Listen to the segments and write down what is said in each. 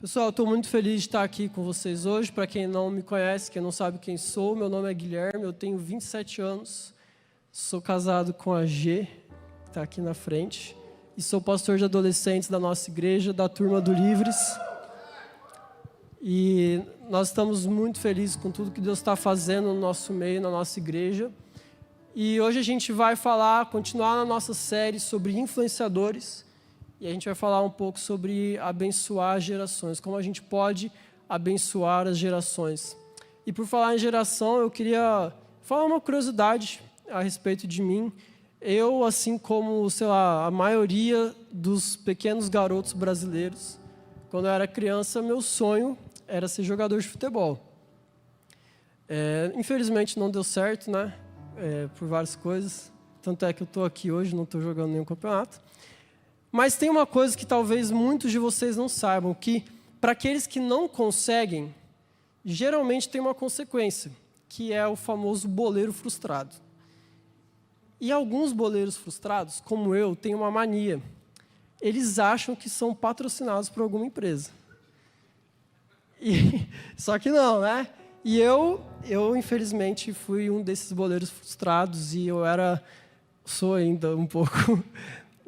Pessoal, eu estou muito feliz de estar aqui com vocês hoje. Para quem não me conhece, quem não sabe quem sou, meu nome é Guilherme, eu tenho 27 anos, sou casado com a G, que está aqui na frente, e sou pastor de adolescentes da nossa igreja, da Turma do Livres. E nós estamos muito felizes com tudo que Deus está fazendo no nosso meio, na nossa igreja. E hoje a gente vai continuar na nossa série sobre influenciadores. E a gente vai falar um pouco sobre abençoar gerações, como a gente pode abençoar as gerações. E por falar em geração, eu queria falar uma curiosidade a respeito de mim. Eu, assim como, a maioria dos pequenos garotos brasileiros, quando eu era criança, meu sonho era ser jogador de futebol. Infelizmente não deu certo, né? Por várias coisas. Tanto é que eu estou aqui hoje, não estou jogando nenhum campeonato. Mas tem uma coisa que talvez muitos de vocês não saibam, que para aqueles que não conseguem, geralmente tem uma consequência, que é o famoso boleiro frustrado. E alguns boleiros frustrados, como eu, têm uma mania. Eles acham que são patrocinados por alguma empresa. Só que não, né? E eu, infelizmente, fui um desses boleiros frustrados e sou ainda um pouco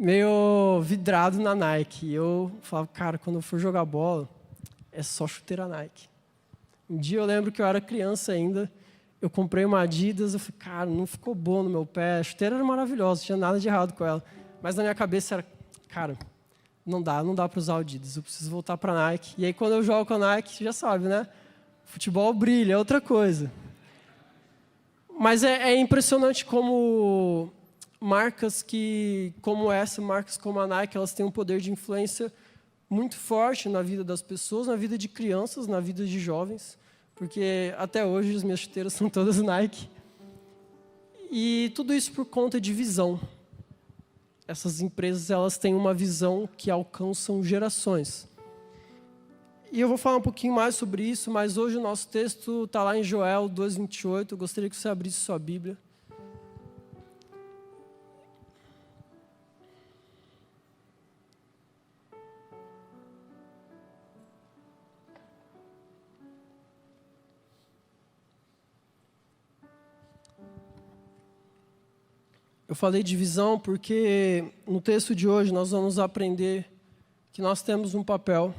meio vidrado na Nike. E eu falava, cara, quando eu for jogar bola, é só chuteira Nike. Um dia eu lembro que eu era criança ainda, eu comprei uma Adidas, eu falei, cara, não ficou bom no meu pé, a chuteira era maravilhosa, não tinha nada de errado com ela. Mas na minha cabeça era, cara, não dá para usar o Adidas, eu preciso voltar para a Nike. E aí quando eu jogo com a Nike, você já sabe, né? Futebol brilha, é outra coisa. Mas é impressionante como marcas marcas como a Nike, elas têm um poder de influência muito forte na vida das pessoas, na vida de crianças, na vida de jovens, porque até hoje as minhas chuteiras são todas Nike. E tudo isso por conta de visão. Essas empresas, elas têm uma visão que alcançam gerações. E eu vou falar um pouquinho mais sobre isso, mas hoje o nosso texto está lá em Joel 2:28. Eu gostaria que você abrisse sua Bíblia. Eu falei de visão porque no texto de hoje nós vamos aprender que nós temos um papel.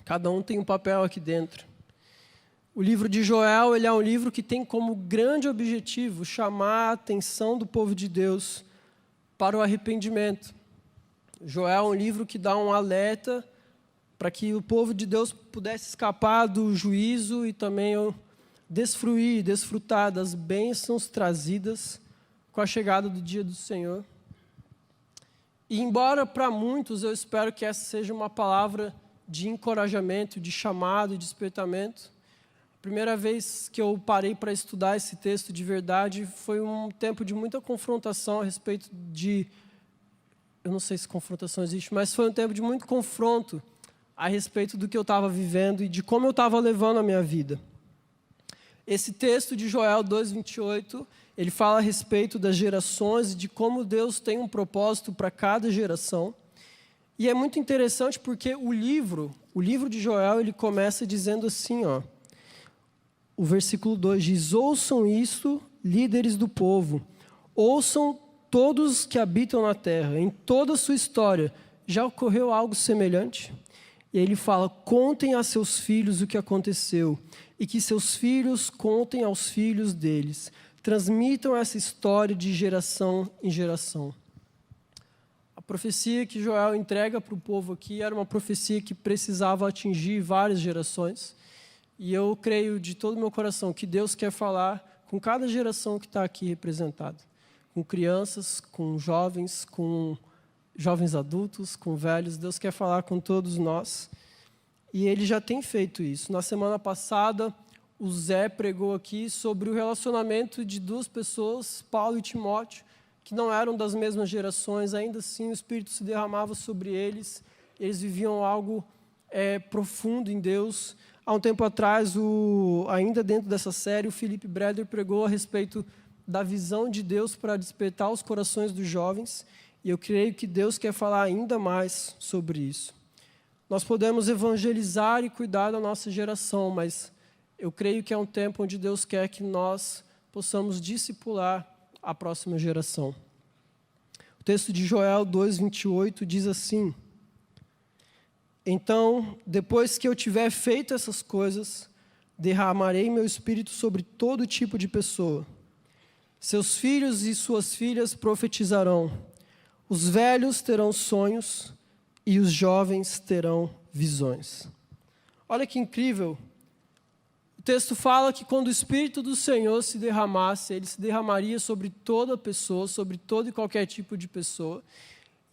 Cada um tem um papel aqui dentro. O livro de Joel, ele é um livro que tem como grande objetivo chamar a atenção do povo de Deus para o arrependimento. Joel é um livro que dá um alerta para que o povo de Deus pudesse escapar do juízo e também desfrutar das bênçãos trazidas com a chegada do dia do Senhor. E embora para muitos eu espero que essa seja uma palavra de encorajamento, de chamado, de despertamento, a primeira vez que eu parei para estudar esse texto de verdade foi um tempo de muita confrontação a respeito eu não sei se confrontação existe, mas foi um tempo de muito confronto a respeito do que eu estava vivendo e de como eu estava levando a minha vida. Esse texto de Joel 2:28, ele fala a respeito das gerações e de como Deus tem um propósito para cada geração. E é muito interessante porque o livro de Joel, ele começa dizendo assim, o versículo 2 diz, ouçam isto, líderes do povo, ouçam todos que habitam na terra, em toda a sua história, já ocorreu algo semelhante? E aí ele fala, contem a seus filhos o que aconteceu, e que seus filhos contem aos filhos deles. Transmitam essa história de geração em geração. A profecia que Joel entrega para o povo aqui era uma profecia que precisava atingir várias gerações. E eu creio de todo o meu coração que Deus quer falar com cada geração que está aqui representada. Com crianças, com jovens adultos, com velhos. Deus quer falar com todos nós. E Ele já tem feito isso. Na semana passada, o Zé pregou aqui sobre o relacionamento de duas pessoas, Paulo e Timóteo, que não eram das mesmas gerações, ainda assim o Espírito se derramava sobre eles, eles viviam algo profundo em Deus. Há um tempo atrás, ainda dentro dessa série, o Felipe Breder pregou a respeito da visão de Deus para despertar os corações dos jovens, e eu creio que Deus quer falar ainda mais sobre isso. Nós podemos evangelizar e cuidar da nossa geração, mas eu creio que é um tempo onde Deus quer que nós possamos discipular a próxima geração. O texto de Joel 2:28 diz assim: então, depois que eu tiver feito essas coisas, derramarei meu espírito sobre todo tipo de pessoa. Seus filhos e suas filhas profetizarão, os velhos terão sonhos e os jovens terão visões. Olha que incrível. O texto fala que quando o Espírito do Senhor se derramasse, ele se derramaria sobre toda pessoa, sobre todo e qualquer tipo de pessoa.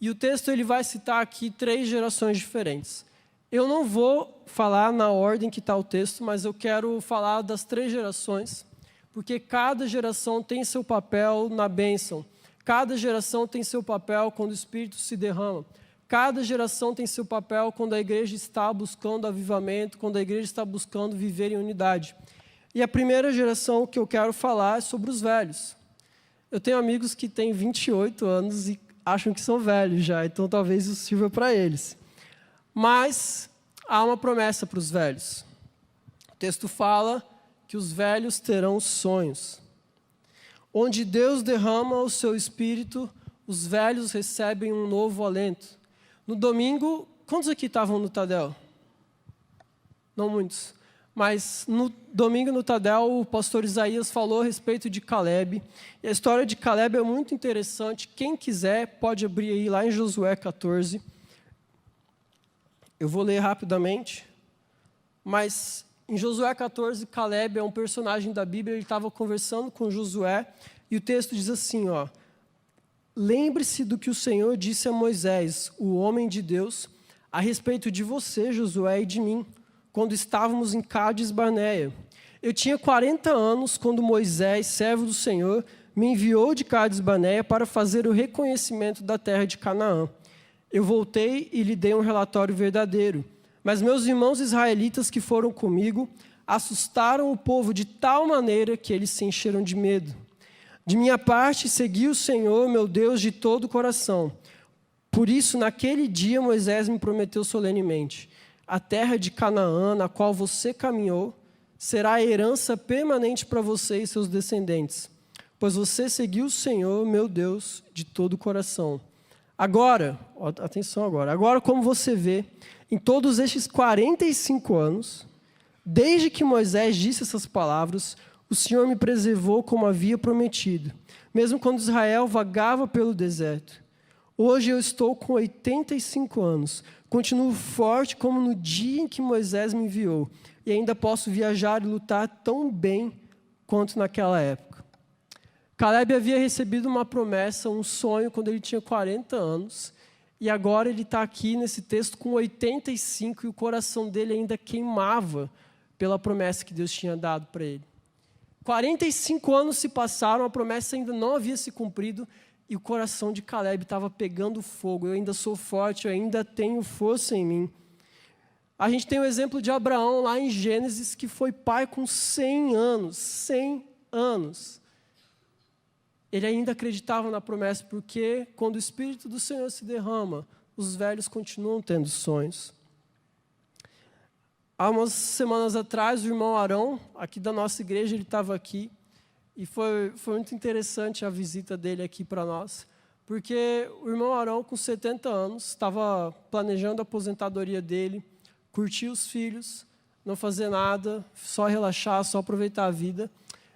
E o texto ele vai citar aqui 3 gerações diferentes. Eu não vou falar na ordem que está o texto, mas eu quero falar das 3 gerações, porque cada geração tem seu papel na bênção. Cada geração tem seu papel quando o Espírito se derrama. Cada geração tem seu papel quando a igreja está buscando avivamento, quando a igreja está buscando viver em unidade. E a primeira geração que eu quero falar é sobre os velhos. Eu tenho amigos que têm 28 anos e acham que são velhos já, então talvez isso sirva para eles. Mas há uma promessa para os velhos. O texto fala que os velhos terão sonhos. Onde Deus derrama o seu espírito, os velhos recebem um novo alento. No domingo, quantos aqui estavam no Tadel? Não muitos. Mas no domingo no Tadel, o pastor Isaías falou a respeito de Caleb. E a história de Caleb é muito interessante. Quem quiser pode abrir aí lá em Josué 14. Eu vou ler rapidamente. Mas em Josué 14, Caleb é um personagem da Bíblia. Ele estava conversando com Josué. E o texto diz assim, ó. Lembre-se do que o Senhor disse a Moisés, o homem de Deus, a respeito de você, Josué, e de mim, quando estávamos em Cades-Barneia. Eu tinha 40 anos quando Moisés, servo do Senhor, me enviou de Cades-Barneia para fazer o reconhecimento da terra de Canaã. Eu voltei e lhe dei um relatório verdadeiro. Mas meus irmãos israelitas que foram comigo assustaram o povo de tal maneira que eles se encheram de medo. De minha parte, segui o Senhor, meu Deus, de todo o coração. Por isso, naquele dia, Moisés me prometeu solenemente: a terra de Canaã, na qual você caminhou, será a herança permanente para você e seus descendentes, pois você seguiu o Senhor, meu Deus, de todo o coração. Agora, atenção agora, como você vê, em todos estes 45 anos, desde que Moisés disse essas palavras, o Senhor me preservou como havia prometido, mesmo quando Israel vagava pelo deserto. Hoje eu estou com 85 anos, continuo forte como no dia em que Moisés me enviou, e ainda posso viajar e lutar tão bem quanto naquela época. Caleb havia recebido uma promessa, um sonho, quando ele tinha 40 anos, e agora ele está aqui nesse texto com 85, e o coração dele ainda queimava pela promessa que Deus tinha dado para ele. 45 anos se passaram, a promessa ainda não havia se cumprido e o coração de Caleb estava pegando fogo. Eu ainda sou forte, eu ainda tenho força em mim. A gente tem o exemplo de Abraão lá em Gênesis, que foi pai com 100 anos. 100 anos. Ele ainda acreditava na promessa, porque quando o Espírito do Senhor se derrama, os velhos continuam tendo sonhos. Há umas semanas atrás, o irmão Arão, aqui da nossa igreja, ele estava aqui. E foi muito interessante a visita dele aqui para nós. Porque o irmão Arão, com 70 anos, estava planejando a aposentadoria dele, curtir os filhos, não fazer nada, só relaxar, só aproveitar a vida.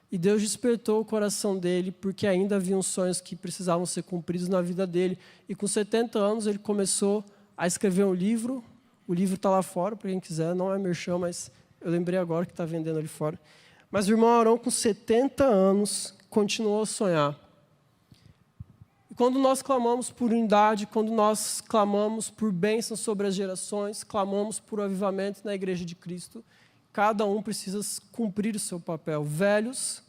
E Deus despertou o coração dele, porque ainda haviam sonhos que precisavam ser cumpridos na vida dele. E com 70 anos, ele começou a escrever um livro. O livro está lá fora, para quem quiser, não é merchan, mas eu lembrei agora que está vendendo ali fora. Mas o irmão Arão, com 70 anos, continuou a sonhar. E quando nós clamamos por unidade, quando nós clamamos por bênção sobre as gerações, clamamos por avivamento na igreja de Cristo, cada um precisa cumprir o seu papel. Velhos,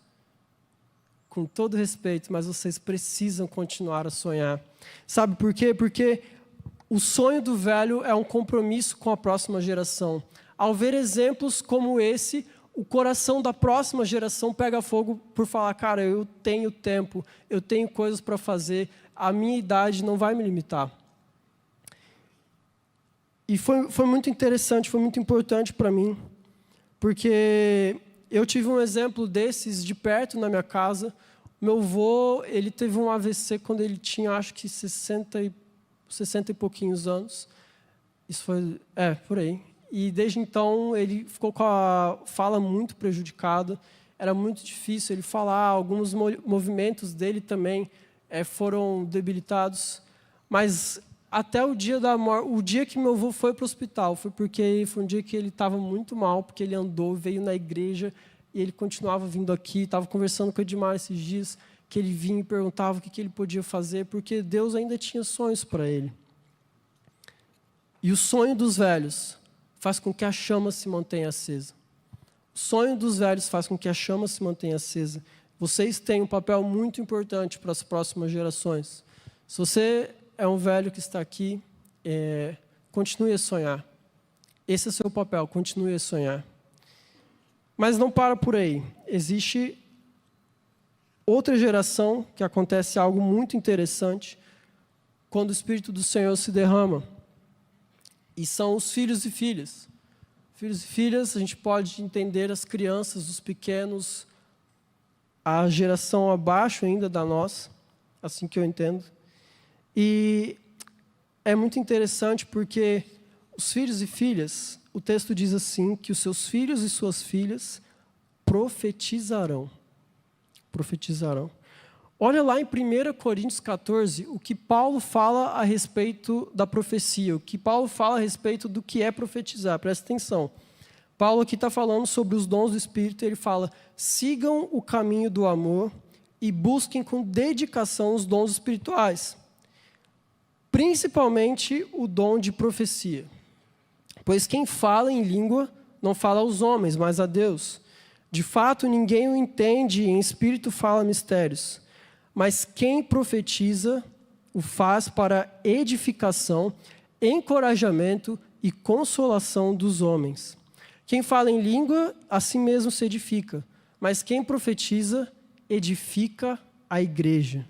com todo respeito, mas vocês precisam continuar a sonhar. Sabe por quê? Porque o sonho do velho é um compromisso com a próxima geração. Ao ver exemplos como esse, o coração da próxima geração pega fogo por falar: cara, eu tenho tempo, eu tenho coisas para fazer, a minha idade não vai me limitar. E foi muito interessante, foi muito importante para mim, porque eu tive um exemplo desses de perto na minha casa. Meu avô, ele teve um AVC quando ele tinha, acho que 60 e pouquinhos anos. Isso foi, por aí. E desde então ele ficou com a fala muito prejudicada. Era muito difícil ele falar. Alguns movimentos dele também foram debilitados. Mas até o dia da morte, o dia que meu avô foi para o hospital, foi um dia que ele estava muito mal, porque ele andou, veio na igreja e ele continuava vindo aqui. Estava conversando com o Edmar esses dias, que ele vinha e perguntava o que ele podia fazer, porque Deus ainda tinha sonhos para ele. E o sonho dos velhos faz com que a chama se mantenha acesa. O sonho dos velhos faz com que a chama se mantenha acesa. Vocês têm um papel muito importante para as próximas gerações. Se você é um velho que está aqui, continue a sonhar. Esse é o seu papel, continue a sonhar. Mas não para por aí. Existe outra geração que acontece algo muito interessante quando o Espírito do Senhor se derrama. E são os filhos e filhas. Filhos e filhas, a gente pode entender as crianças, os pequenos, a geração abaixo ainda da nossa, assim que eu entendo. E é muito interessante porque os filhos e filhas, o texto diz assim, que os seus filhos e suas filhas profetizarão. Profetizarão. Olha lá em 1 Coríntios 14, o que Paulo fala a respeito da profecia, o que Paulo fala a respeito do que é profetizar. Presta atenção. Paulo aqui está falando sobre os dons do Espírito, ele fala, sigam o caminho do amor e busquem com dedicação os dons espirituais, principalmente o dom de profecia. Pois quem fala em língua não fala aos homens, mas a Deus. De fato, ninguém o entende e em espírito fala mistérios. Mas quem profetiza o faz para edificação, encorajamento e consolação dos homens. Quem fala em língua, a si mesmo se edifica. Mas quem profetiza, edifica a igreja.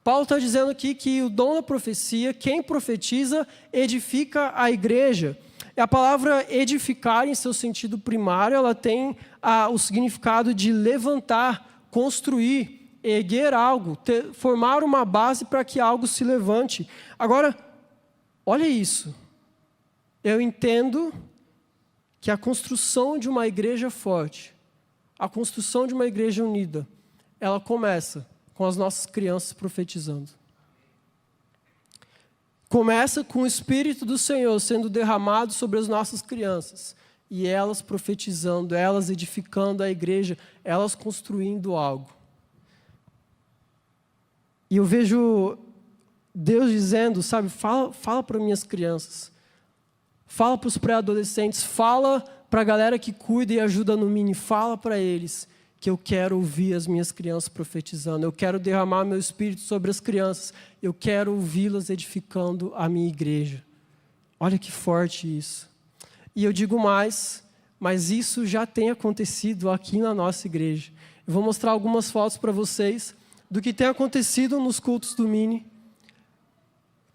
Paulo está dizendo aqui que o dom da profecia, quem profetiza, edifica a igreja. A palavra edificar, em seu sentido primário, ela tem o significado de levantar, construir, erguer algo, formar uma base para que algo se levante. Agora, olha isso. Eu entendo que a construção de uma igreja forte, a construção de uma igreja unida, ela começa com as nossas crianças profetizando. Começa com o Espírito do Senhor sendo derramado sobre as nossas crianças. E elas profetizando, elas edificando a igreja, elas construindo algo. E eu vejo Deus dizendo, sabe, fala para minhas crianças. Fala para os pré-adolescentes, fala para a galera que cuida e ajuda no mini, fala para eles que eu quero ouvir as minhas crianças profetizando, eu quero derramar meu espírito sobre as crianças, eu quero ouvi-las edificando a minha igreja. Olha que forte isso. E eu digo mais, mas isso já tem acontecido aqui na nossa igreja. Eu vou mostrar algumas fotos para vocês do que tem acontecido nos cultos do mini.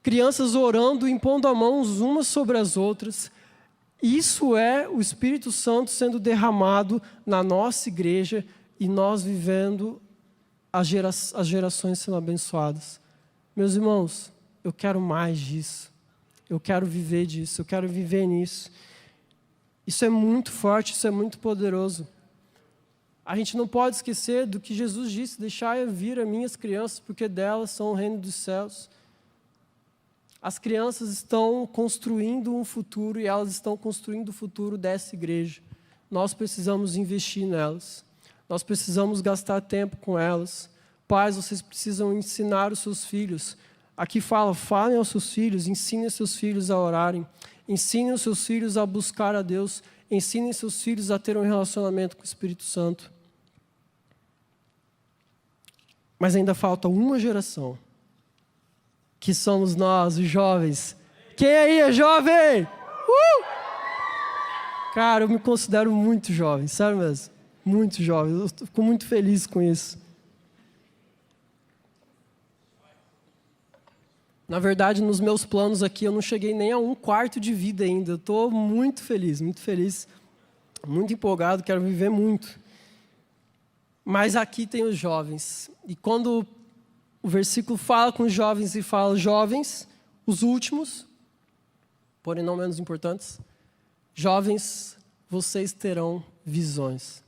Crianças orando, impondo a mão umas sobre as outras. Isso é o Espírito Santo sendo derramado na nossa igreja e nós vivendo as gerações sendo abençoadas. Meus irmãos, eu quero mais disso. Eu quero viver disso, eu quero viver nisso. Isso é muito forte, isso é muito poderoso. A gente não pode esquecer do que Jesus disse, deixai vir as minhas crianças, porque delas são o reino dos céus. As crianças estão construindo um futuro e elas estão construindo o futuro dessa igreja. Nós precisamos investir nelas. Nós precisamos gastar tempo com elas. Pais, vocês precisam ensinar os seus filhos. Aqui falem aos seus filhos, ensinem os seus filhos a orarem. Ensinem os seus filhos a buscar a Deus. Ensinem seus filhos a ter um relacionamento com o Espírito Santo. Mas ainda falta uma geração. Que somos nós, os jovens. Quem aí é jovem? Cara, eu me considero muito jovem, sério mesmo. Muito jovem, eu fico muito feliz com isso. Na verdade, nos meus planos aqui, eu não cheguei nem a 1/4 de vida ainda. Eu estou muito feliz, muito empolgado, quero viver muito. Mas aqui tem os jovens. E quando o versículo fala com os jovens e fala, jovens, os últimos, porém não menos importantes, jovens, vocês terão visões.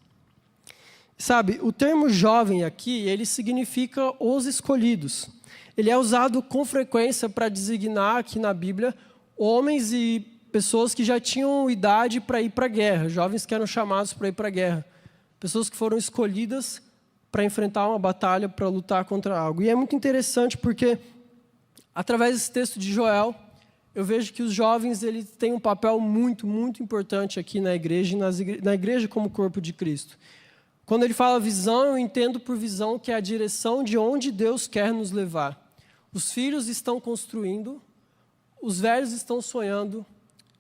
Sabe, o termo jovem aqui, ele significa os escolhidos. Ele é usado com frequência para designar aqui na Bíblia homens e pessoas que já tinham idade para ir para a guerra, jovens que eram chamados para ir para a guerra, pessoas que foram escolhidas para enfrentar uma batalha, para lutar contra algo. E é muito interessante porque, através desse texto de Joel, eu vejo que os jovens eles têm um papel muito, muito importante aqui na igreja, na igreja como corpo de Cristo. Quando ele fala visão, eu entendo por visão que é a direção de onde Deus quer nos levar. Os filhos estão construindo, os velhos estão sonhando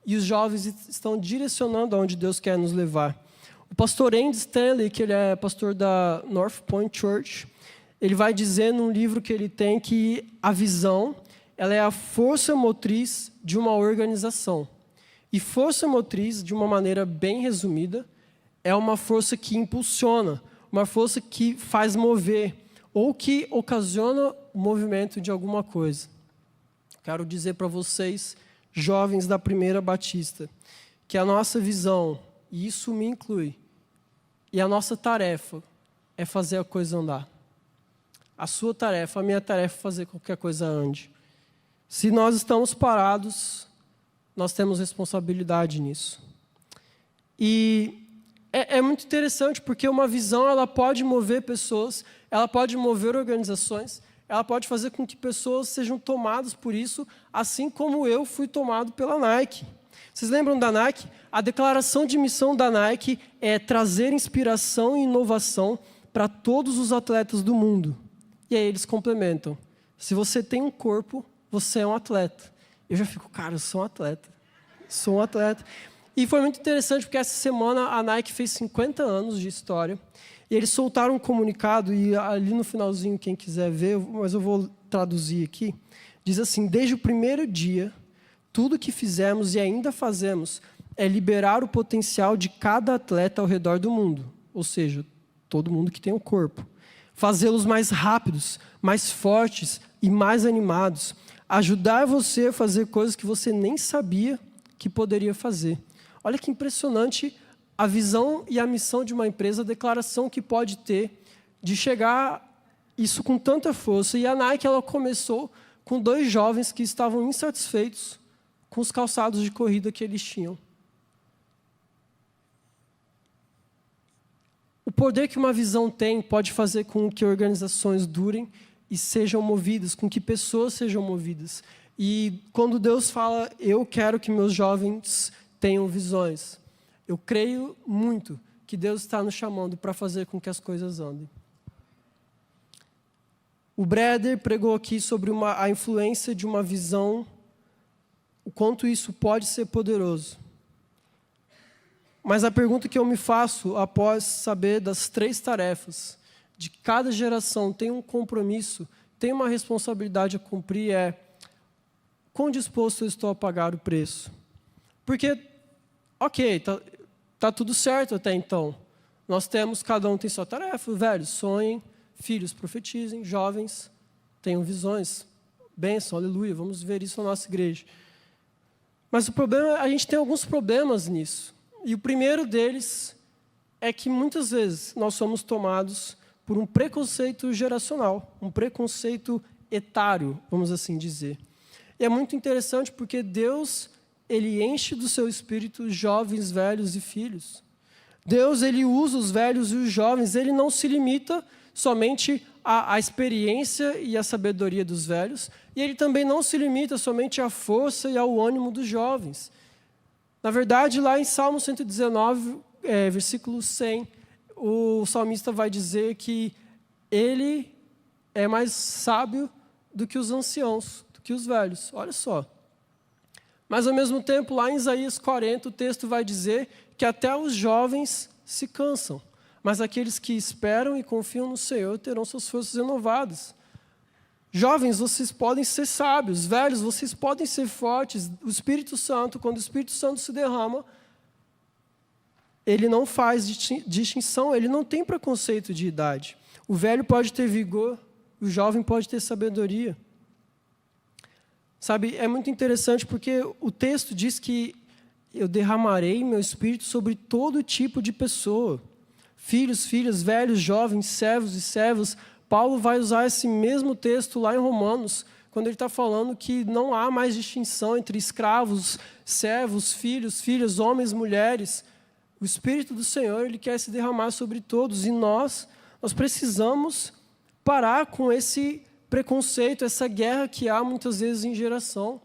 e os jovens estão direcionando aonde Deus quer nos levar. O pastor Andy Stanley, que ele é pastor da North Point Church, ele vai dizer num livro que ele tem que a visão ela é a força motriz de uma organização. E força motriz, de uma maneira bem resumida, é uma força que impulsiona, uma força que faz mover, ou que ocasiona o movimento de alguma coisa. Quero dizer para vocês, jovens da Primeira Batista, que a nossa visão, e isso me inclui, e a nossa tarefa é fazer a coisa andar. A sua tarefa, a minha tarefa é fazer com que a coisa ande. Se nós estamos parados, nós temos responsabilidade nisso. E é muito interessante porque uma visão ela pode mover pessoas, ela pode mover organizações, ela pode fazer com que pessoas sejam tomadas por isso, assim como eu fui tomado pela Nike. Vocês lembram da Nike? A declaração de missão da Nike é trazer inspiração e inovação para todos os atletas do mundo. E aí eles complementam. Se você tem um corpo, você é um atleta. Eu já fico, cara, eu sou um atleta. Sou um atleta. E foi muito interessante porque essa semana a Nike fez 50 anos de história. E eles soltaram um comunicado, e ali no finalzinho, quem quiser ver, mas eu vou traduzir aqui, diz assim, desde o primeiro dia, tudo que fizemos e ainda fazemos é liberar o potencial de cada atleta ao redor do mundo, ou seja, todo mundo que tem um corpo. Fazê-los mais rápidos, mais fortes e mais animados. Ajudar você a fazer coisas que você nem sabia que poderia fazer. Olha que impressionante a visão e a missão de uma empresa, a declaração que pode ter de chegar isso com tanta força. E a Nike ela começou com 2 jovens que estavam insatisfeitos com os calçados de corrida que eles tinham. O poder que uma visão tem pode fazer com que organizações durem e sejam movidas, com que pessoas sejam movidas. E quando Deus fala, eu quero que meus jovens tenham visões, eu creio muito que Deus está nos chamando para fazer com que as coisas andem. O Breder pregou aqui sobre a influência de uma visão, o quanto isso pode ser poderoso. Mas a pergunta que eu me faço após saber das 3 tarefas, de cada geração tem um compromisso, tem uma responsabilidade a cumprir, é quão disposto eu estou a pagar o preço? Porque, ok, tá tudo certo até então. Nós temos, cada um tem sua tarefa, velhos sonhem, filhos profetizem, jovens tenham visões. Bênção, aleluia, vamos ver isso na nossa igreja. Mas o problema, a gente tem alguns problemas nisso. E o primeiro deles é que muitas vezes nós somos tomados por um preconceito geracional, um preconceito etário, vamos assim dizer. E é muito interessante porque Deus, Ele enche do seu espírito jovens, velhos e filhos. Deus, Ele usa os velhos e os jovens, Ele não se limita somente à experiência e à sabedoria dos velhos, e Ele também não se limita somente à força e ao ânimo dos jovens. Na verdade, lá em Salmo 119, versículo 100, o salmista vai dizer que Ele é mais sábio do que os anciãos, do que os velhos. Olha só. Mas, ao mesmo tempo, lá em Isaías 40, o texto vai dizer que até os jovens se cansam, mas aqueles que esperam e confiam no Senhor terão suas forças renovadas. Jovens, vocês podem ser sábios. Velhos, vocês podem ser fortes. O Espírito Santo, quando o Espírito Santo se derrama, ele não faz distinção, ele não tem preconceito de idade. O velho pode ter vigor, o jovem pode ter sabedoria. Sabe, é muito interessante porque o texto diz que eu derramarei meu Espírito sobre todo tipo de pessoa. Filhos, filhas, velhos, jovens, servos e servas. Paulo vai usar esse mesmo texto lá em Romanos, quando ele está falando que não há mais distinção entre escravos, servos, filhos, filhas, homens, mulheres. O Espírito do Senhor, ele quer se derramar sobre todos. E nós precisamos parar com esse preconceito, essa guerra que há muitas vezes em geração.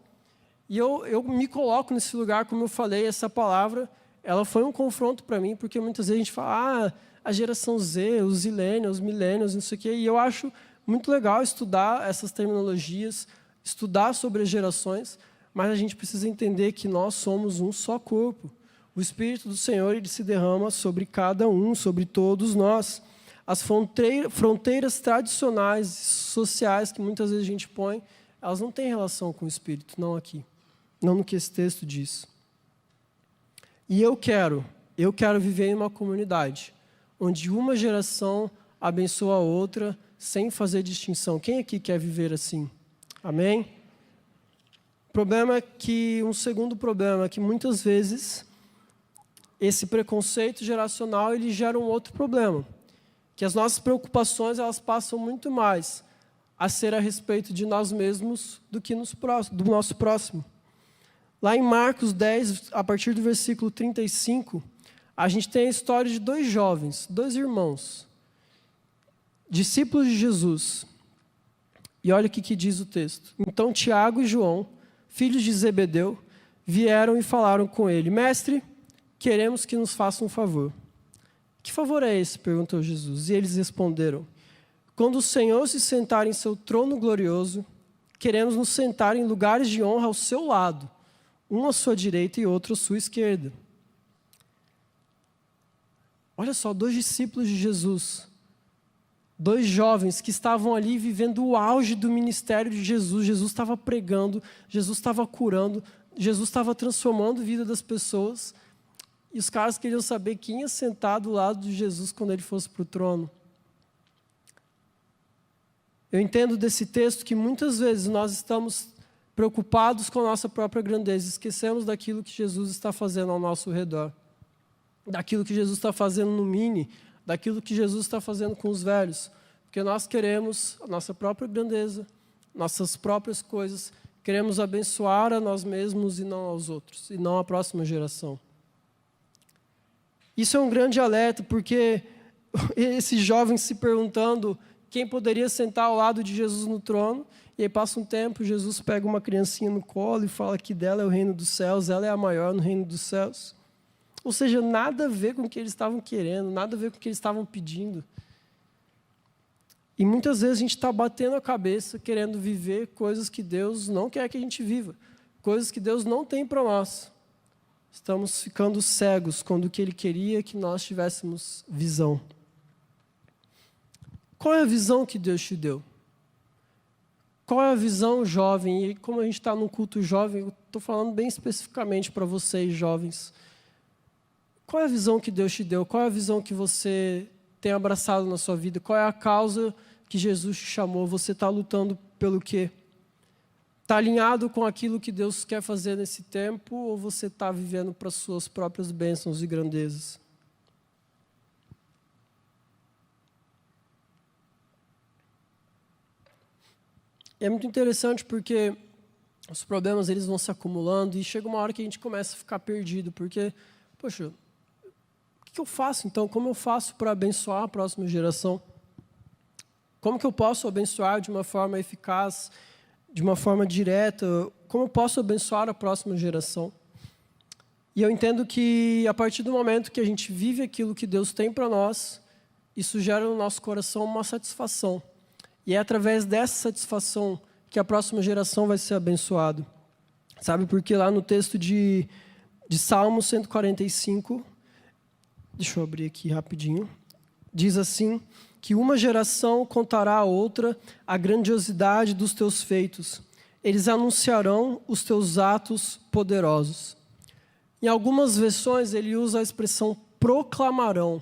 E eu me coloco nesse lugar, como eu falei, essa palavra, ela foi um confronto para mim, porque muitas vezes a gente fala, a geração Z, os zillennials, os millennials, não sei o quê, e eu acho muito legal estudar essas terminologias, estudar sobre as gerações, mas a gente precisa entender que nós somos um só corpo. O Espírito do Senhor, ele se derrama sobre cada um, sobre todos nós. As fronteiras tradicionais, sociais, que muitas vezes a gente põe, elas não têm relação com o Espírito, não aqui. Não no que esse texto diz. E eu quero viver em uma comunidade onde uma geração abençoa a outra sem fazer distinção. Quem aqui quer viver assim? Amém? O problema é que, um segundo problema é que muitas vezes esse preconceito geracional ele gera um outro problema, que as nossas preocupações elas passam muito mais a ser a respeito de nós mesmos do que do nosso próximo. Lá em Marcos 10, a partir do versículo 35, a gente tem a história de dois jovens, dois irmãos, discípulos de Jesus. E olha o que diz o texto. Então Tiago e João, filhos de Zebedeu, vieram e falaram com ele: Mestre, queremos que nos faça um favor. Que favor é esse? Perguntou Jesus. E eles responderam: quando o Senhor se sentar em seu trono glorioso, queremos nos sentar em lugares de honra ao seu lado, um à sua direita e outro à sua esquerda. Olha só, dois discípulos de Jesus, dois jovens que estavam ali vivendo o auge do ministério de Jesus. Jesus estava pregando, Jesus estava curando, Jesus estava transformando a vida das pessoas. E os caras queriam saber quem ia sentar do lado de Jesus quando ele fosse para o trono. Eu entendo desse texto que muitas vezes nós estamos preocupados com a nossa própria grandeza, esquecemos daquilo que Jesus está fazendo ao nosso redor, daquilo que Jesus está fazendo no Mini, daquilo que Jesus está fazendo com os velhos, porque nós queremos a nossa própria grandeza, nossas próprias coisas, queremos abençoar a nós mesmos e não aos outros, e não a próxima geração. Isso é um grande alerta, porque esses jovens se perguntando quem poderia sentar ao lado de Jesus no trono, e aí passa um tempo, Jesus pega uma criancinha no colo e fala que dela é o reino dos céus, ela é a maior no reino dos céus. Ou seja, nada a ver com o que eles estavam querendo, nada a ver com o que eles estavam pedindo. E muitas vezes a gente está batendo a cabeça, querendo viver coisas que Deus não quer que a gente viva, coisas que Deus não tem para nós. Estamos ficando cegos quando o que Ele queria que nós tivéssemos visão. Qual é a visão que Deus te deu? Qual é a visão jovem? E como a gente está num culto jovem, eu estou falando bem especificamente para vocês, jovens. Qual é a visão que Deus te deu? Qual é a visão que você tem abraçado na sua vida? Qual é a causa que Jesus te chamou? Você está lutando pelo quê? Está alinhado com aquilo que Deus quer fazer nesse tempo ou você está vivendo para as suas próprias bênçãos e grandezas? E é muito interessante porque os problemas eles vão se acumulando e chega uma hora que a gente começa a ficar perdido, porque, poxa, o que eu faço então? Como eu faço para abençoar a próxima geração? Como que eu posso abençoar de uma forma eficaz, de uma forma direta? Como eu posso abençoar a próxima geração? E eu entendo que a partir do momento que a gente vive aquilo que Deus tem para nós, isso gera no nosso coração uma satisfação. E é através dessa satisfação que a próxima geração vai ser abençoada. Sabe, porque lá no texto de Salmo 145, deixa eu abrir aqui rapidinho, diz assim: que uma geração contará à outra a grandiosidade dos teus feitos. Eles anunciarão os teus atos poderosos. Em algumas versões, ele usa a expressão proclamarão.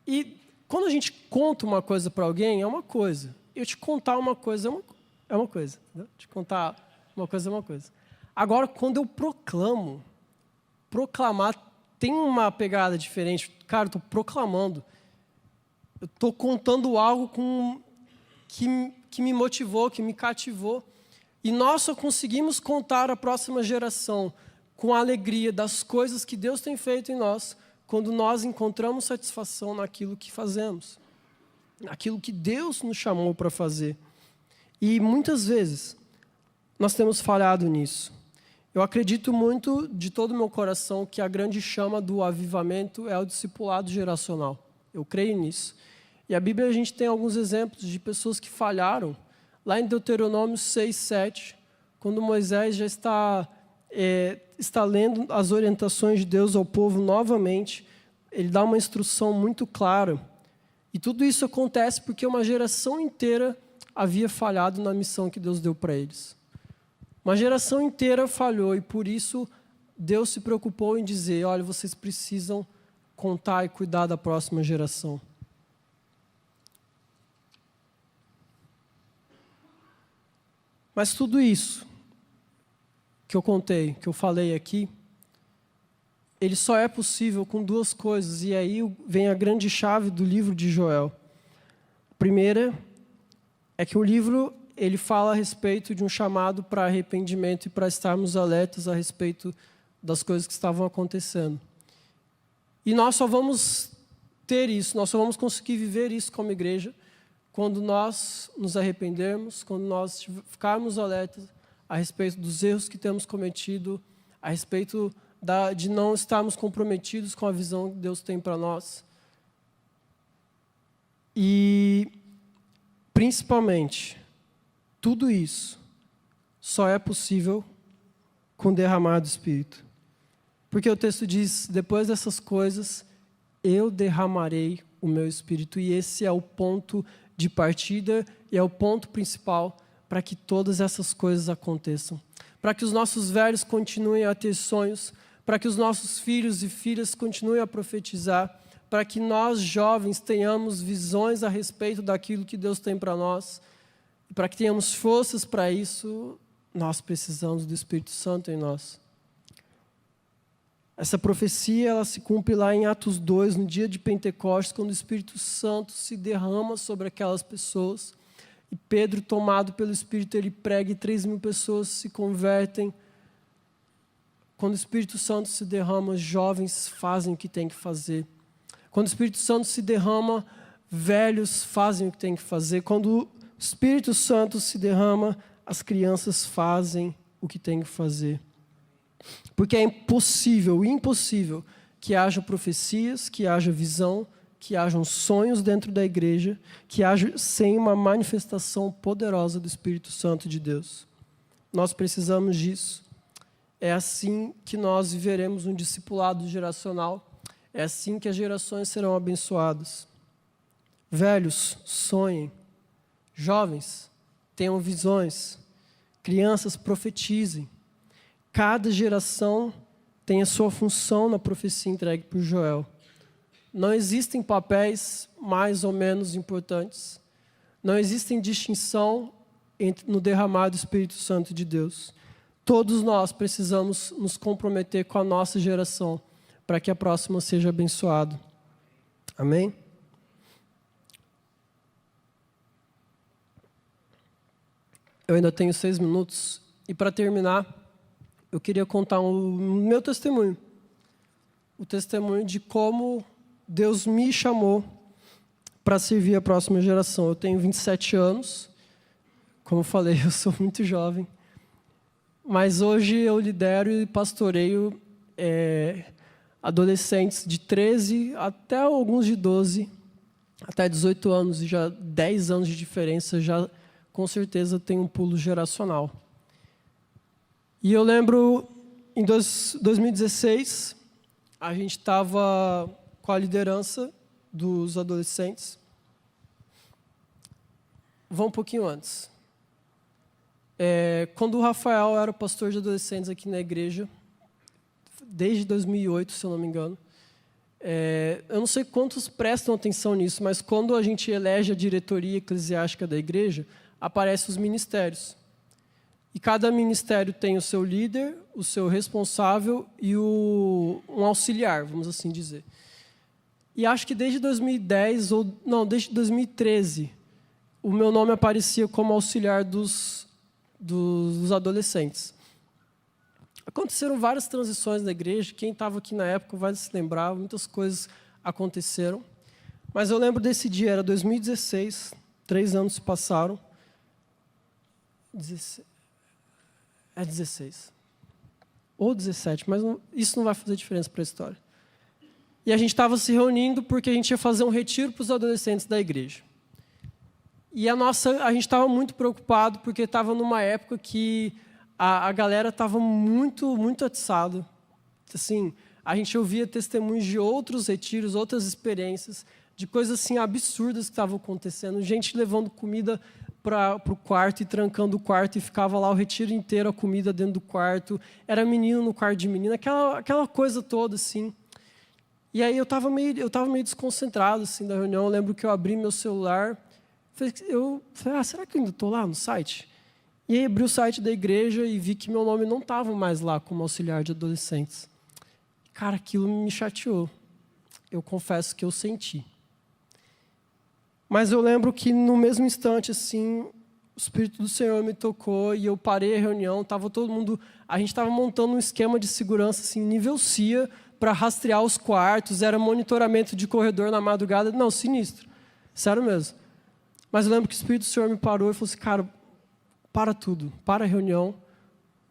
E quando a gente conta uma coisa para alguém, é uma coisa. Eu te contar uma coisa é uma coisa. Né? Te contar uma coisa é uma coisa. Agora, quando eu proclamo, proclamar tem uma pegada diferente. Cara, eu estou proclamando. Eu estou contando algo que me motivou, que me cativou. E nós só conseguimos contar à próxima geração com a alegria das coisas que Deus tem feito em nós, quando nós encontramos satisfação naquilo que fazemos, naquilo que Deus nos chamou para fazer. E muitas vezes nós temos falhado nisso. Eu acredito muito, de todo o meu coração, que a grande chama do avivamento é o discipulado geracional. Eu creio nisso. E a Bíblia, a gente tem alguns exemplos de pessoas que falharam. Lá em Deuteronômio 6, 7, quando Moisés já está lendo as orientações de Deus ao povo novamente, ele dá uma instrução muito clara. E tudo isso acontece porque uma geração inteira havia falhado na missão que Deus deu para eles. Uma geração inteira falhou e por isso Deus se preocupou em dizer, olha, vocês precisam contar e cuidar da próxima geração. Mas tudo isso que eu contei, que eu falei aqui, ele só é possível com duas coisas, e aí vem a grande chave do livro de Joel. A primeira é que o livro ele fala a respeito de um chamado para arrependimento e para estarmos alertas a respeito das coisas que estavam acontecendo. E nós só vamos ter isso, nós só vamos conseguir viver isso como igreja quando nós nos arrependermos, quando nós ficarmos alertas a respeito dos erros que temos cometido, a respeito de não estarmos comprometidos com a visão que Deus tem para nós. E, principalmente, tudo isso só é possível com o derramar do Espírito. Porque o texto diz, depois dessas coisas, eu derramarei o meu Espírito. E esse é o ponto de partida e é o ponto principal para que todas essas coisas aconteçam. Para que os nossos velhos continuem a ter sonhos, para que os nossos filhos e filhas continuem a profetizar, para que nós jovens tenhamos visões a respeito daquilo que Deus tem para nós, e para que tenhamos forças para isso, nós precisamos do Espírito Santo em nós. Essa profecia ela se cumpre lá em Atos 2, no dia de Pentecostes, quando o Espírito Santo se derrama sobre aquelas pessoas. E Pedro, tomado pelo Espírito, ele prega e 3.000 pessoas se convertem. Quando o Espírito Santo se derrama, os jovens fazem o que tem que fazer. Quando o Espírito Santo se derrama, velhos fazem o que tem que fazer. Quando o Espírito Santo se derrama, as crianças fazem o que tem que fazer. Porque é impossível que haja profecias, que haja visão, que hajam sonhos dentro da igreja, que haja sem uma manifestação poderosa do Espírito Santo de Deus. Nós precisamos disso. É assim que nós viveremos um discipulado geracional. É assim que as gerações serão abençoadas. Velhos, sonhem. Jovens, tenham visões. Crianças, profetizem. Cada geração tem a sua função na profecia entregue por Joel. Não existem papéis mais ou menos importantes. Não existe distinção no derramar do Espírito Santo de Deus. Todos nós precisamos nos comprometer com a nossa geração para que a próxima seja abençoada. Amém? Eu ainda tenho 6 minutos. E para terminar, eu queria contar o meu testemunho. O testemunho de como Deus me chamou para servir a próxima geração. Eu tenho 27 anos. Como eu falei, eu sou muito jovem. Mas hoje eu lidero e pastoreio adolescentes de 13 até alguns de 12, até 18 anos. E já 10 anos de diferença, já com certeza tem um pulo geracional. E eu lembro, em 2016, a gente estava com a liderança dos adolescentes. vou um pouquinho antes. Quando o Rafael era pastor de adolescentes aqui na igreja, desde 2008, se eu não me engano, eu não sei quantos prestam atenção nisso, mas quando a gente elege a diretoria eclesiástica da igreja, aparecem os ministérios. E cada ministério tem o seu líder, o seu responsável e um auxiliar, vamos assim dizer. E acho que desde 2010, desde 2013, o meu nome aparecia como auxiliar dos adolescentes. Aconteceram várias transições na igreja, quem estava aqui na época vai se lembrar, muitas coisas aconteceram. Mas eu lembro desse dia, era 2016, 3 anos se passaram. 16. Ou 17, mas isso não vai fazer diferença para a história. E a gente estava se reunindo porque a gente ia fazer um retiro para os adolescentes da igreja. E a gente estava muito preocupado porque estava numa época que a galera estava muito, muito atiçada. Assim, a gente ouvia testemunhos de outros retiros, outras experiências, de coisas assim absurdas que estavam acontecendo. Gente levando comida para o quarto e trancando o quarto e ficava lá o retiro inteiro, a comida dentro do quarto. Era menino no quarto de menina, aquela coisa toda assim. E aí eu estava meio desconcentrado assim, da reunião. Eu lembro que eu abri meu celular. Eu falei, será que eu ainda estou lá no site? E aí abri o site da igreja e vi que meu nome não estava mais lá como auxiliar de adolescentes. Cara, aquilo me chateou. Eu confesso que eu senti. Mas eu lembro que no mesmo instante, assim, o Espírito do Senhor me tocou e eu parei a reunião, estava todo mundo... A gente estava montando um esquema de segurança, assim, nível CIA, para rastrear os quartos, era monitoramento de corredor na madrugada. Não, sinistro. Sério mesmo. Mas eu lembro que o Espírito do Senhor me parou e falou assim, cara, para tudo, para a reunião,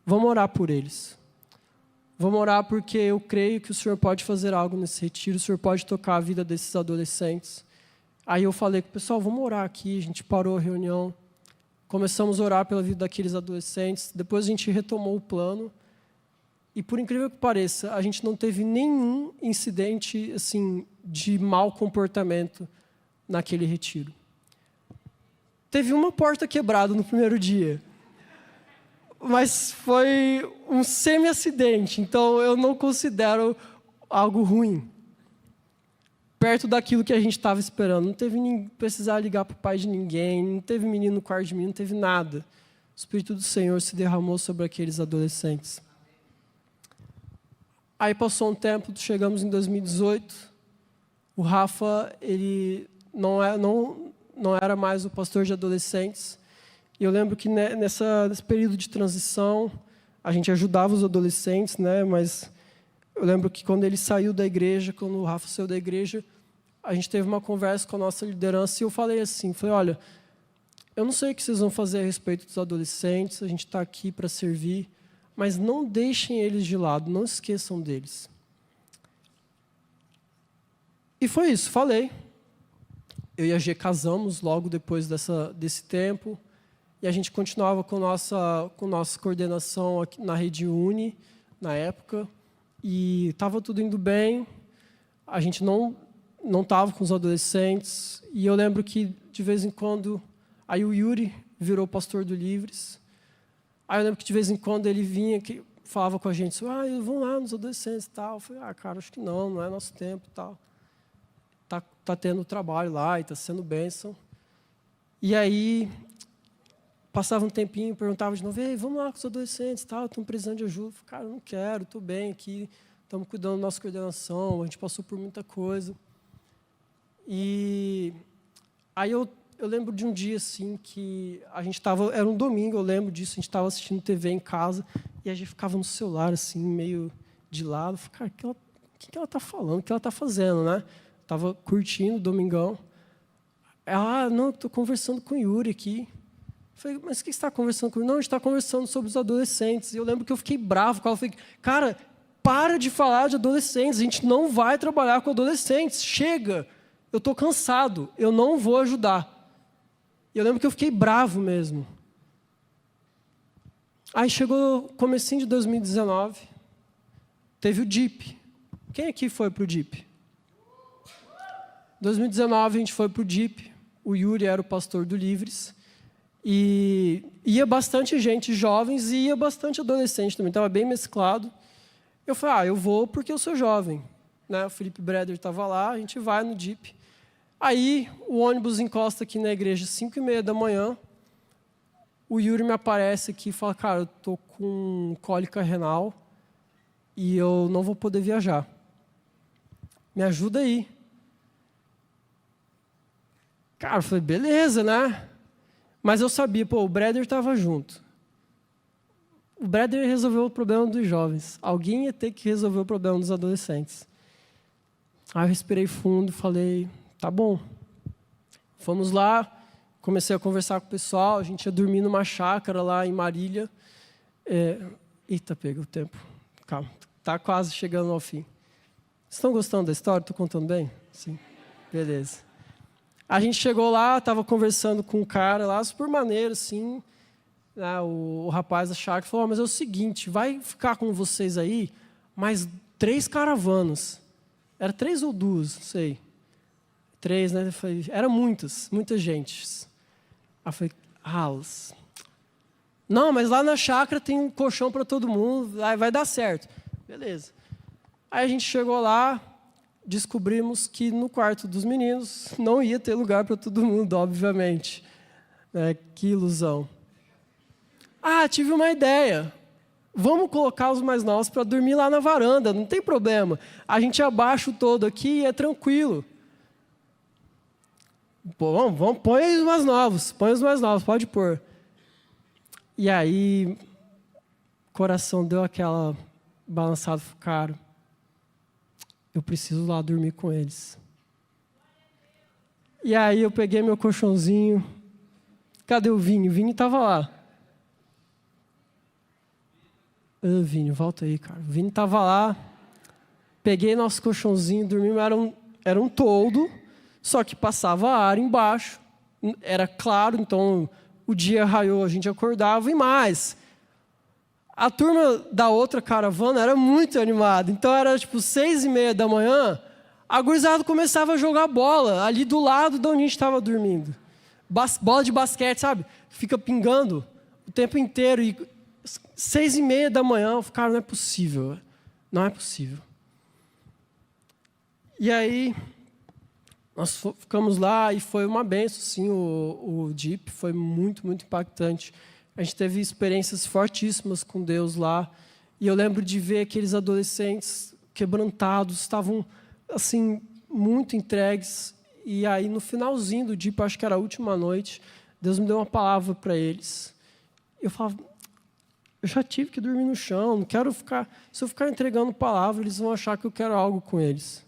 vamos orar por eles. Vamos orar porque eu creio que o Senhor pode fazer algo nesse retiro, o Senhor pode tocar a vida desses adolescentes. Aí eu falei com o pessoal, vamos orar aqui, a gente parou a reunião, começamos a orar pela vida daqueles adolescentes, depois a gente retomou o plano, e por incrível que pareça, a gente não teve nenhum incidente assim, de mau comportamento naquele retiro. Teve uma porta quebrada no primeiro dia, mas foi um semi-acidente, então eu não considero algo ruim. Perto daquilo que a gente estava esperando. Não teve precisar ligar para o pai de ninguém, não teve menino no quarto de mim, não teve nada. O Espírito do Senhor se derramou sobre aqueles adolescentes. Aí passou um tempo, chegamos em 2018. O Rafa, ele não era mais o pastor de adolescentes. E eu lembro que nesse período de transição, a gente ajudava os adolescentes, né? Mas eu lembro que quando ele saiu da igreja, quando o Rafa saiu da igreja, a gente teve uma conversa com a nossa liderança e eu falei assim, olha, eu não sei o que vocês vão fazer a respeito dos adolescentes, a gente está aqui para servir, mas não deixem eles de lado, não esqueçam deles. E foi isso, falei. Eu e a G casamos logo depois desse tempo, e a gente continuava com nossa coordenação aqui na Rede Uni, na época, e estava tudo indo bem, a gente não estava com os adolescentes, e eu lembro que, de vez em quando, aí o Yuri virou pastor do Livres, aí eu lembro que, de vez em quando, ele vinha, falava com a gente, vão lá nos adolescentes e tal. Eu falei, cara, acho que não é nosso tempo e tal. Tá tendo trabalho lá e está sendo bênção. E aí, passava um tempinho, perguntava de novo, vamos lá com os adolescentes e tal, estão precisando de ajuda. Eu falei, cara, eu não quero, estou bem aqui, estamos cuidando da nossa coordenação, a gente passou por muita coisa. E aí eu lembro de um dia assim que a gente estava, era um domingo, eu lembro disso, a gente estava assistindo TV em casa e a gente ficava no celular assim, meio de lado. Eu falei, cara, o que ela está falando, o que ela está fazendo, né? Estava curtindo o domingão. Ela, não, estou conversando com o Yuri aqui. Eu falei, mas o que você está conversando com ele? Não, a gente está conversando sobre os adolescentes. E eu lembro que eu fiquei bravo com ela. Eu falei, cara, para de falar de adolescentes. A gente não vai trabalhar com adolescentes. Chega. Eu estou cansado. Eu não vou ajudar. E eu lembro que eu fiquei bravo mesmo. Aí chegou o comecinho de 2019. Teve o DIP. Quem aqui foi para o DIP? Em 2019, a gente foi para o DIP. O Yuri era o pastor do Livres. E ia bastante gente, jovens, e ia bastante adolescente também, estava bem mesclado. Eu falei, eu vou porque eu sou jovem. Né? O Felipe Breder estava lá, a gente vai no Jeep. Aí o ônibus encosta aqui na igreja às 5h30 da manhã. O Yuri me aparece aqui e fala, cara, eu estou com cólica renal e eu não vou poder viajar. Me ajuda aí. Cara, eu falei, beleza, né? Mas eu sabia, o Breder estava junto. O Breder resolveu o problema dos jovens. Alguém ia ter que resolver o problema dos adolescentes. Aí eu respirei fundo e falei, tá bom. Fomos lá, comecei a conversar com o pessoal, a gente ia dormir numa chácara lá em Marília. Eita, pega o tempo. Calma, tá quase chegando ao fim. Estão gostando da história? Estou contando bem? Sim. Beleza. A gente chegou lá, estava conversando com um cara lá, super maneiro, assim. Né, o rapaz da chácara falou, mas é o seguinte, vai ficar com vocês aí mais 3 caravanas. Era 3 ou 2, não sei. 3, né? Era muita gente. Aí eu falei, não, mas lá na chácara tem um colchão para todo mundo, vai dar certo. Beleza. Aí a gente chegou lá, descobrimos que no quarto dos meninos não ia ter lugar para todo mundo, obviamente. Que ilusão. Tive uma ideia. Vamos colocar os mais novos para dormir lá na varanda, não tem problema. A gente abaixa o todo aqui e é tranquilo. Vamos, põe os mais novos, pode pôr. E aí, o coração deu aquela balançada, cara, eu preciso lá dormir com eles. E aí eu peguei meu colchãozinho, cadê o Vini? O Vini estava lá. Vini, volta aí, cara. O Vini estava lá, peguei nosso colchãozinho, dormimos, era um toldo, só que passava ar embaixo, era claro, então o dia raiou, a gente acordava e mais. A turma da outra caravana era muito animada, então era tipo 6h30 da manhã, a gurizada começava a jogar bola ali do lado de onde a gente estava dormindo. Bola de basquete, sabe? Fica pingando o tempo inteiro e 6h30 da manhã, eu falei, cara, não é possível. Não é possível. E aí, nós ficamos lá e foi uma benção, sim, o Jeep foi muito, muito impactante. A gente teve experiências fortíssimas com Deus lá. E eu lembro de ver aqueles adolescentes quebrantados, estavam, assim, muito entregues. E aí, no finalzinho do Jeep, acho que era a última noite, Deus me deu uma palavra para eles. Eu falava, eu já tive que dormir no chão, não quero ficar... Se eu ficar entregando palavra, eles vão achar que eu quero algo com eles.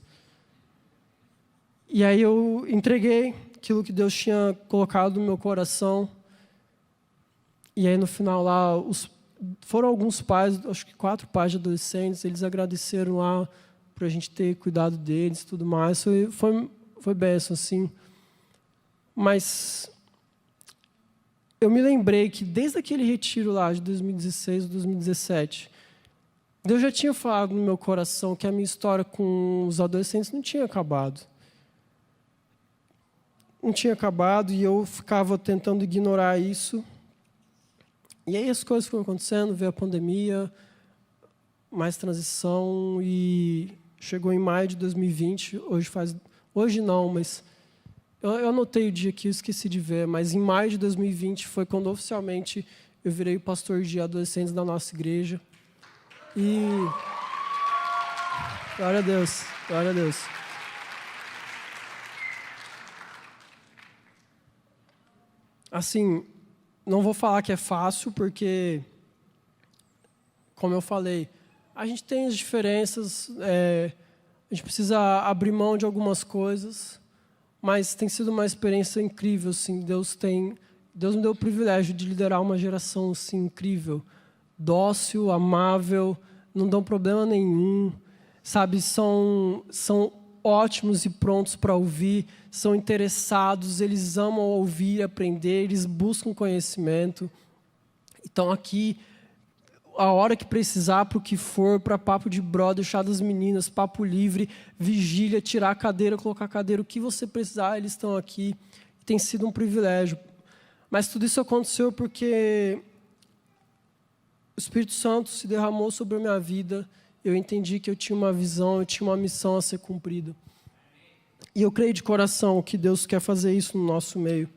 E aí eu entreguei aquilo que Deus tinha colocado no meu coração. E aí, no final lá, foram alguns pais, acho que 4 pais de adolescentes, eles agradeceram lá por a gente ter cuidado deles e tudo mais. Foi bênção, assim. Mas eu me lembrei que desde aquele retiro lá de 2016 ou 2017, Deus já tinha falado no meu coração que a minha história com os adolescentes não tinha acabado. Não tinha acabado e eu ficava tentando ignorar isso. E aí as coisas foram acontecendo, veio a pandemia, mais transição e chegou em maio de 2020, hoje não, mas eu anotei o dia que eu esqueci de ver, mas em maio de 2020 foi quando oficialmente eu virei pastor de adolescentes da nossa igreja. E glória a Deus, glória a Deus. Assim, não vou falar que é fácil, porque, como eu falei, a gente tem as diferenças, a gente precisa abrir mão de algumas coisas, mas tem sido uma experiência incrível, assim, Deus me deu o privilégio de liderar uma geração assim, incrível, dócil, amável, não dão problema nenhum, sabe, são ótimos e prontos para ouvir, são interessados, eles amam ouvir, aprender, eles buscam conhecimento. Então, aqui, a hora que precisar, para o que for, para papo de brother, chá das meninas, papo livre, vigília, tirar a cadeira, colocar a cadeira, o que você precisar, eles estão aqui. Tem sido um privilégio. Mas tudo isso aconteceu porque o Espírito Santo se derramou sobre a minha vida. Eu entendi que eu tinha uma visão, eu tinha uma missão a ser cumprida. E eu creio de coração que Deus quer fazer isso no nosso meio.